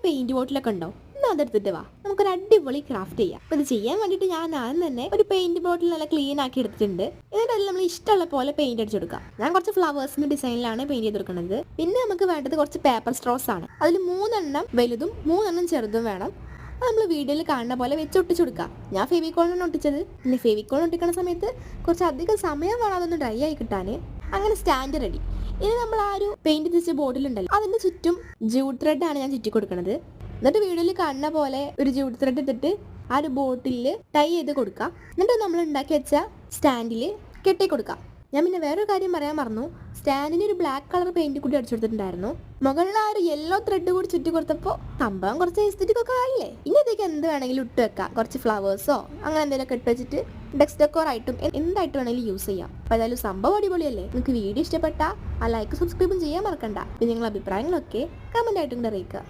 Paint ബോട്ടിലൊക്കെ ഉണ്ടോ? എന്നാ അതെടുത്തിട്ട് വാ, നമുക്കൊരു അടിപൊളി ക്രാഫ്റ്റ് ചെയ്യാം. അപ്പോൾ ഇത് ചെയ്യാൻ വേണ്ടിയിട്ട് ഞാൻ ആദ്യം തന്നെ ഒരു പെയിന്റ് ബോട്ടിൽ നല്ല ക്ലീൻ ആക്കി എടുത്തിട്ടുണ്ട്. എന്നിട്ട് അതിൽ നമ്മൾ ഇഷ്ടമുള്ള പോലെ പെയിന്റ് അടിച്ചു കൊടുക്കാം. ഞാൻ കുറച്ച് ഫ്ലവേഴ്സിന്റെ ഡിസൈനിലാണ് പെയിന്റ് ചെയ്ത് കൊടുക്കുന്നത്. പിന്നെ നമുക്ക് വേണ്ടത് കുറച്ച് പേപ്പർ സ്ട്രോസ് ആണ്. അതിൽ 3 വലുതും 3 ചെറുതും വേണം. അത് നമ്മൾ വീഡിയോയിൽ കാണുന്ന പോലെ വെച്ച് ഒട്ടിച്ചു കൊടുക്കാം. ഞാൻ ഫെവിക്കോളാണ് ഒട്ടിച്ചത്. പിന്നെ ഫെവിക്കോൾ ഒട്ടിക്കുന്ന സമയത്ത് കുറച്ച് അധികം സമയം വേണം അതൊന്ന് ഡ്രൈ ആയി കിട്ടാൻ. അങ്ങനെ സ്റ്റാൻഡ് റെഡി. ഇനി നമ്മൾ ആ ഒരു പെയിന്റ് തിരിച്ച ബോട്ടിലുണ്ടല്ലോ, അതിൻ്റെ ചുറ്റും ജൂട്ട് ത്രെഡാണ് ഞാൻ ചുറ്റി കൊടുക്കുന്നത്. എന്നിട്ട് വീഡിയോയിൽ കാണുന്ന പോലെ ഒരു ജൂട്ട് ത്രെഡ് എടുത്തിട്ട് ആ ഒരു ബോട്ടിലിൽ ടൈ ചെയ്ത് കൊടുക്കാം. എന്നിട്ട് നമ്മൾ ഉണ്ടാക്കി വെച്ച സ്റ്റാൻഡിൽ കെട്ടി കൊടുക്കാം. ഞാൻ പിന്നെ വേറൊരു കാര്യം പറയാൻ മറന്നു, സ്റ്റാൻഡിന് ഒരു ബ്ലാക്ക് കളർ പെയിന്റ് കൂടി അടിച്ചു കൊടുത്തിട്ടുണ്ടായിരുന്നു. മുകളിൽ ആ ഒരു യെല്ലോ ത്രെഡ് കൂടി ചുറ്റി കൊടുത്തപ്പോൾ സംഭവം കുറച്ച് എസ്തെറ്റിക് ഒക്കെ ആയില്ലേ. ഇനി ഇതൊക്കെ എന്ത് വേണമെങ്കിലും ഇട്ട് വെക്കാം. കുറച്ച് ഫ്ലവേഴ്സോ അങ്ങനെ എന്തെങ്കിലുമൊക്കെ ഇട്ട് വെച്ചിട്ട് ഡെസ്ക് ഡെക്കോർ ആയിട്ടും എന്തായിട്ട് വേണമെങ്കിലും യൂസ് ചെയ്യാം. അപ്പോൾ ഏതായാലും സംഭവം അടിപൊളിയല്ലേ. നിങ്ങൾക്ക് വീഡിയോ ഇഷ്ടപ്പെട്ടാൽ ആ ലൈക്ക് സബ്സ്ക്രൈബും ചെയ്യാൻ മറക്കണ്ട. പിന്നെ നിങ്ങളുടെ അഭിപ്രായങ്ങളൊക്കെ കമൻ്റ് ആയിട്ടും അറിയിക്കുക.